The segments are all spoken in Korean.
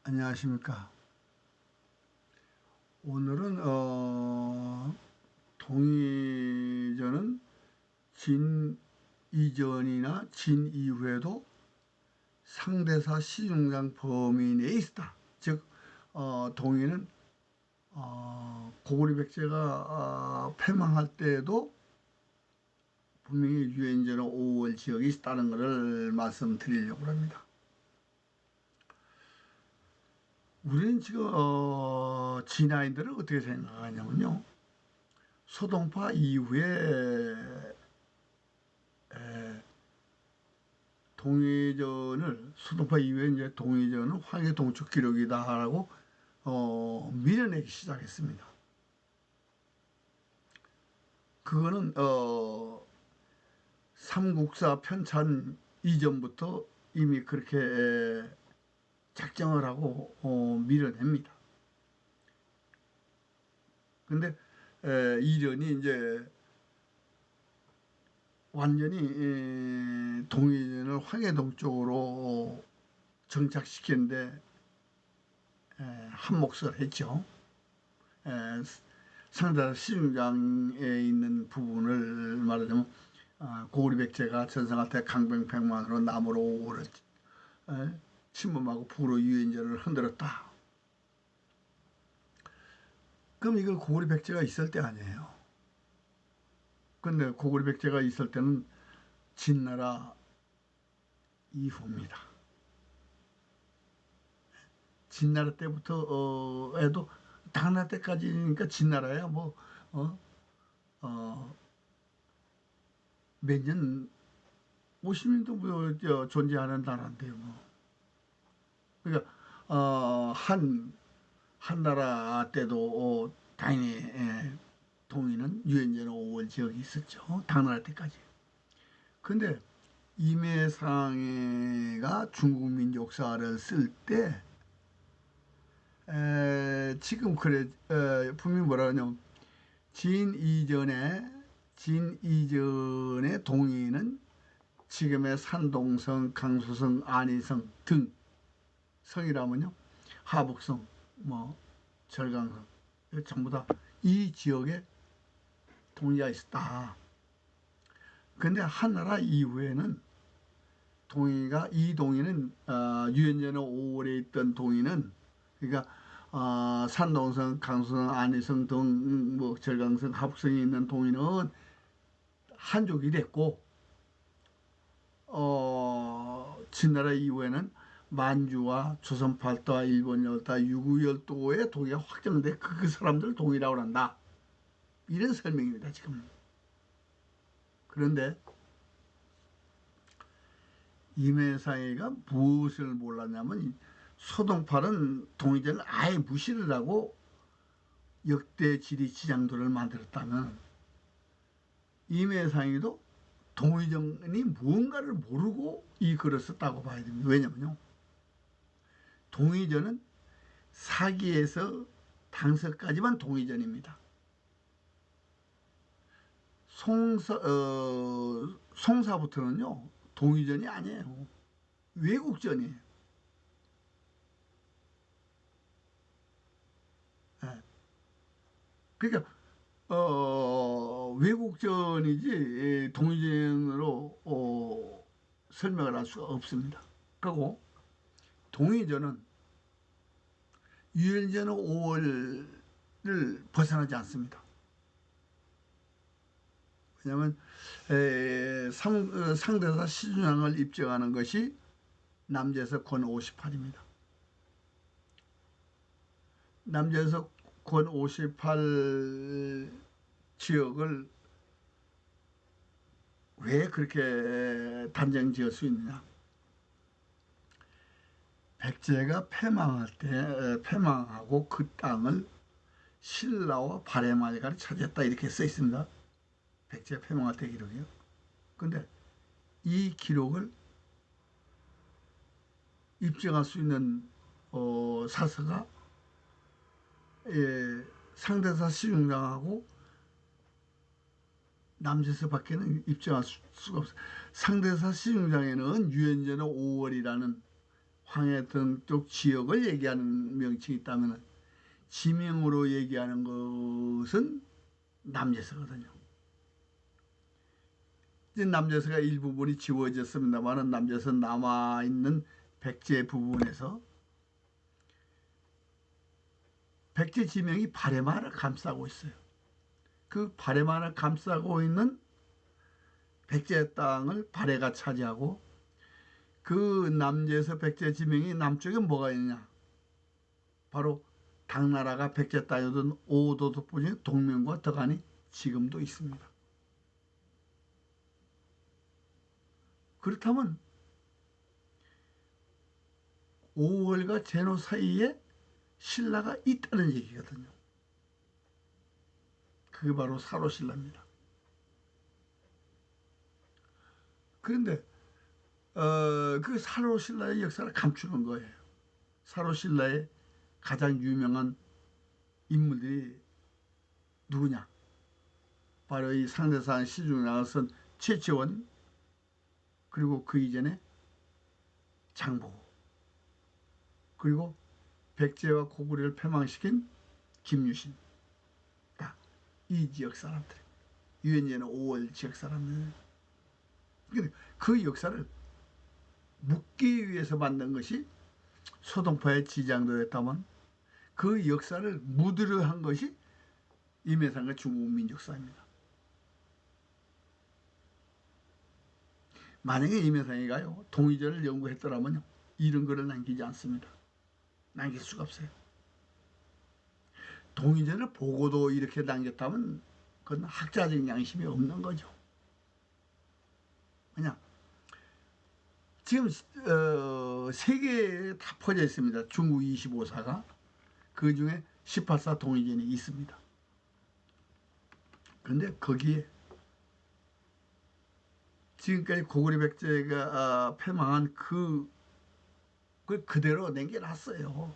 안녕하십니까. 오늘은 동의전은 진 이전이나 진 이후에도 상대사 시중장 범위 내에 있다. 즉 동의는 고구려 백제가 패망할 때에도 분명히 유엔전의 5월 지역이 있다는 것을 말씀드리려고 합니다. 우리는 지금 진화인들을 어떻게 생각하냐면요. 소동파 이후에 소동파 이후에 이제 동의전은 황해 동축 기록이다라고 밀어내기 시작했습니다. 그거는 삼국사 편찬 이전부터 이미 그렇게 작정을 하고 밀어냅니다. 근데 이련이 이제 완전히 동의전을 황해동 쪽으로 정착시키는데 한 몫을 했죠. 상대적 시중장에 있는 부분을 말하자면 고구려 백제가 전성할 때 강병백만으로 남으로 오를 침범하고 북으로 유엔전을 흔들었다. 그럼 이거 고구려 백제가 있을 때 아니에요. 근데 고구려 백제가 있을 때는 진나라 이후입니다. 진나라 때부터 해도 당나라 때까지니까 진나라야 뭐 몇 년 50년도 뭐 존재하는 나라인데요. 뭐. 그러니까 한 나라 때도 당연히 동의는 유엔전 5월 지역이 있었죠. 당나라 때까지. 근데 임해상해가 중국 민족사를 쓸 때 지금 그래 분명히 뭐라 하냐면 진 이전의 동의는 지금의 산동성, 강수성, 안희성 등 성이라면요 하북성, 뭐 절강성 전부 다 이 지역에 동의가 있었다. 근데 한나라 이후에는 이 동의는 유엔전의 5월에 있던 동의는 그러니까 산동성, 강수성, 안희성 등 뭐 절강성, 하북성이 있는 동의는 한족이 됐고 진나라 이후에는 만주와 조선 팔도와 일본 열도와 유구 열도의 동의가 확정돼 그 사람들 동의라고 한다. 이런 설명입니다. 지금. 그런데 임해상해가 무엇을 몰랐냐면 소동파는 동의전을 아예 무시를 하고 역대 지리 지장도를 만들었다면 임해상해도 동의전이 무언가를 모르고 이 글을 썼다고 봐야 됩니다. 왜냐면요. 동의전은 사기에서 당서까지만 동의전입니다. 송사부터는요. 동의전이 아니에요. 외국전이에요. 네. 그러니까 외국전이지 동의전으로 설명을 할 수가 없습니다. 그리고 동의전은 유엔전의 5월을 벗어나지 않습니다. 왜냐하면 상대사 시준왕을 입증하는 것이 남제서 권 58입니다. 남제서 권 58 지역을 왜 그렇게 단정 지을 수 있느냐? 백제가 패망하고 그 땅을 신라와 바레마리가 차지했다 이렇게 써 있습니다. 백제 패망할 때 기록이요. 근데 이 기록을 입증할 수 있는 사서가 상대사 시중장하고 남제서밖에는 입증할 수가 없어요. 상대사 시중장에는 유엔전의 5월이라는 황해 등 쪽 지역을 얘기하는 명칭이 있다면 지명으로 얘기하는 것은 남제서거든요. 이제 남제서가 일부분이 지워졌습니다만 남제서 남아있는 백제 부분에서 백제 지명이 발해마를 감싸고 있어요. 그 발해마를 감싸고 있는 백제 땅을 발해가 차지하고 그 남제에서 백제 지명이 남쪽에 뭐가 있냐? 바로 당나라가 백제 땅이던 오도독부지 동명과 덕안이 지금도 있습니다. 그렇다면 5월과 제노 사이에 신라가 있다는 얘기거든요. 그게 바로 사로신라입니다. 그런데 그 사로신라의 역사를 감추는 거예요. 사로신라의 가장 유명한 인물들이 누구냐? 바로 이 상대산 시중에 쓴 최치원, 그리고 그 이전에 장보고, 그리고 백제와 고구려를 패망시킨 김유신, 다 이 지역 사람들, 유엔제는 5월 지역 사람들. 그 역사를 묻기 위해서 만든 것이 소동파의 지장도였다면 그 역사를 묻으려 한 것이 임해상과 중국 민족사입니다. 만약에 임해상이가요 동의전을 연구했더라면요 이런 글을 남기지 않습니다. 남길 수가 없어요. 동의전을 보고도 이렇게 남겼다면 그건 학자적 양심이 없는 거죠. 그냥 지금 세계에 다 퍼져 있습니다. 중국 25사가 그 중에 18사 동의전이 있습니다. 그런데 거기에 지금까지 고구려 백제가 패망한 그걸 그대로 남겨놨어요.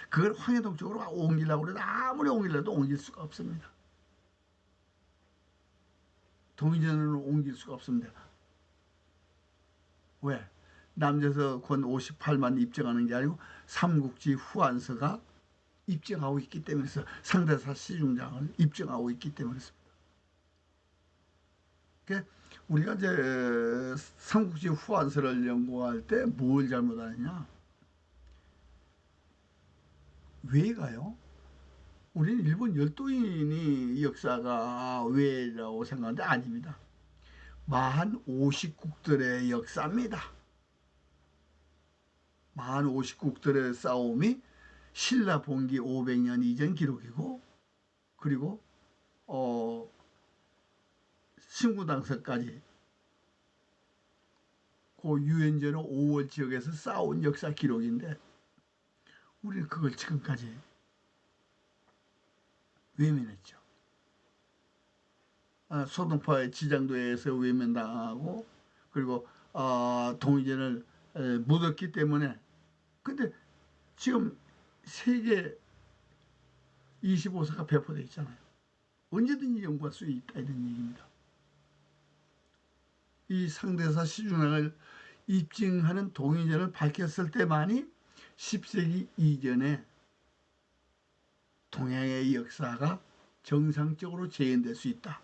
그걸 황해동 쪽으로 옮기려고 해도 아무리 옮기려도 옮길 수가 없습니다. 동의전으로 옮길 수가 없습니다. 왜? 남제서 권 58만 입증하는 게 아니고 삼국지 후한서가 입증하고 있기 때문에 상대사 시중장을 입증하고 있기 때문에 그렇습니다. 그러니까 우리가 이제 삼국지 후한서를 연구할 때 뭘 잘못하느냐? 왜 가요? 우리는 일본 열도인이 역사가 왜라고 생각하는데 아닙니다. 마한 50국들의 역사입니다. 마한 50국들의 싸움이 신라 봉기 500년 이전 기록이고, 그리고 신구당서까지 그 유엔제로 5월 지역에서 싸운 역사 기록인데 우리는 그걸 지금까지 외면했죠. 소동파의 지장도에서 외면당하고, 그리고 동의전을 묻었기 때문에. 근데 지금 세계 25사가 배포되어 있잖아요. 언제든지 연구할 수 있다 이런 얘기입니다. 이 상대사 시중락을 입증하는 동의전을 밝혔을 때만이 10세기 이전에 동양의 역사가 정상적으로 재현될 수 있다.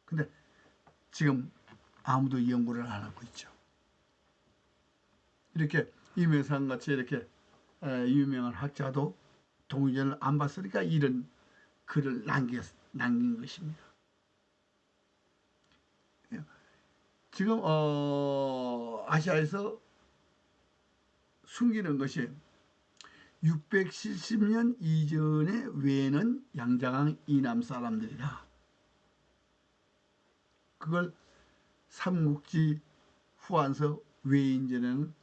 근데 지금 아무도 연구를 안 하고 있죠. 이렇게 임해상 같이 이렇게 유명한 학자도 동의전을 안 봤으니까 이런 글을 남긴 것입니다. 지금 아시아에서 숨기는 것이 670년 이전의 외는 양자강 이남 사람들이다. 그걸 삼국지 후한서 외인전에는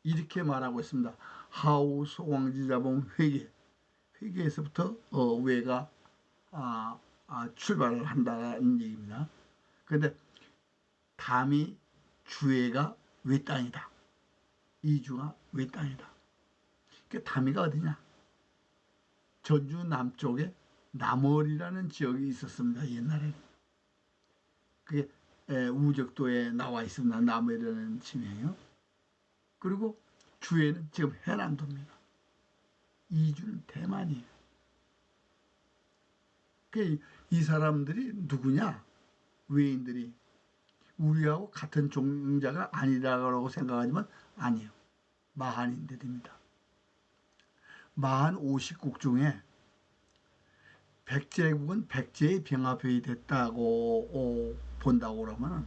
이렇게 말하고 있습니다. 하우 소왕지자봉 회계에서부터 외가 출발을 한다는 얘기입니다. 그런데 담이 주해가 외 땅이다. 이주가 외 땅이다. 그 담이가 어디냐? 전주 남쪽에 남월이라는 지역이 있었습니다. 옛날에. 그게 우적도에 나와 있습니다. 남월이라는 지명이요. 그리고 주에는 지금 해남도입니다. 이주는 대만이에요. 이 사람들이 누구냐? 외인들이 우리하고 같은 종자가 아니라고 생각하지만 아니에요. 마한인들입니다. 마한 50국 중에 백제국은 백제의 병합이 됐다고 본다고 그러면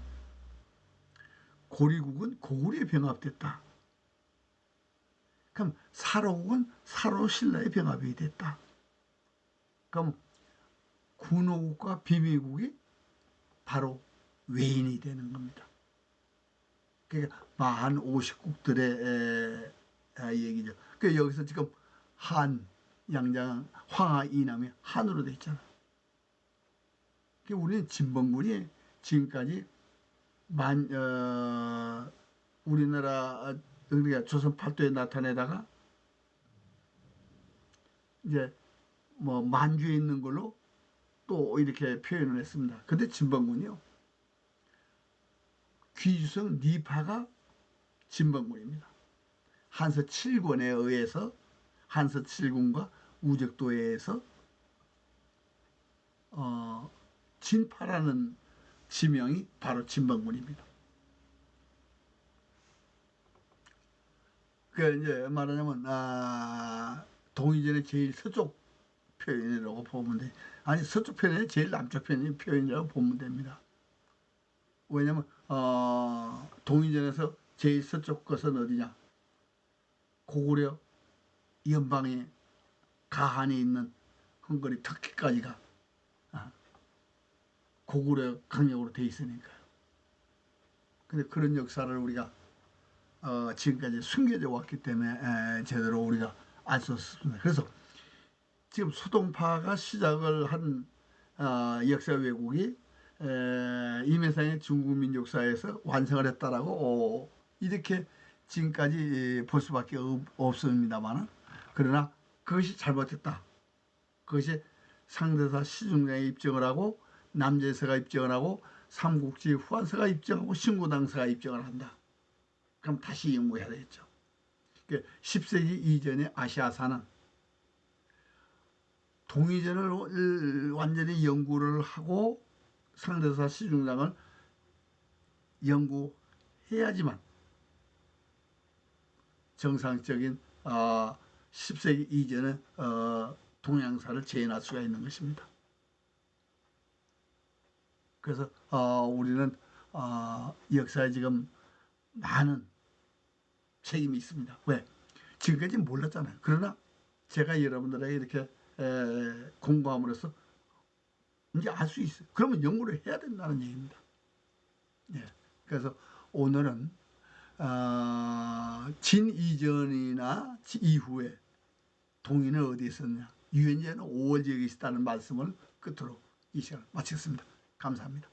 고리국은 고구려의 병합됐다. 그럼 사로국은 사로 신라의 병합이 됐다. 그럼 군호국과 비미국이 바로 외인이 되는 겁니다. 그러니까 마한 50국들의 얘기죠. 그러니까 여기서 지금 한, 양장, 황하, 이남이 한으로 돼 있잖아. 그러니까 우리는 진범군이 지금까지 우리나라 그러니까 조선 팔도에 나타내다가 이제 뭐 만주에 있는 걸로 또 이렇게 표현을 했습니다. 근데 진범군이요. 귀주성 니파가 진범군입니다. 한서 7권에 의해서 한서 7군과 우적도에 의해서 진파라는 지명이 바로 진범군입니다. 그러니까 이제 말하자면 동이전의 제일 서쪽 표현이라고 보면 돼. 아니 서쪽 표현이 제일 남쪽 표현이라고 보면 됩니다. 왜냐면 동이전에서 제일 서쪽 것은 어디냐? 고구려 연방의 가한에 있는 헝가리 터키까지가 고구려 강력으로 돼 있으니까요. 근데 그런 역사를 우리가 지금까지 숨겨져 왔기 때문에 제대로 우리가 알 수 없습니다. 그래서 지금 소동파가 시작을 한 역사 왜곡이 임해상의 중국민족사에서 완성을 했다라고 이렇게 지금까지 볼 수밖에 없습니다만, 그러나 그것이 잘못됐다. 그것이 상대사 시중장이 입증을 하고 남제서가 입증을 하고 삼국지 후한서가 입증하고 신구당서가 입증을 한다. 그럼 다시 연구해야 되겠죠. 10세기 이전의 아시아사는 동이전을 완전히 연구를 하고 상대사 시중장을 연구해야지만 정상적인 10세기 이전의 동양사를 재현할 수가 있는 것입니다. 그래서 우리는 역사에 지금 많은 책임이 있습니다. 왜? 지금까지 몰랐잖아요. 그러나 제가 여러분들에게 이렇게 공부함으로써 이제 알 수 있어요. 그러면 연구를 해야 된다는 얘기입니다. 예. 그래서 오늘은 진 이전이나 이후에 동인은 어디에 있었냐? 유엔제는 5월 지역에 있었다는 말씀을 끝으로 이 시간을 마치겠습니다. 감사합니다.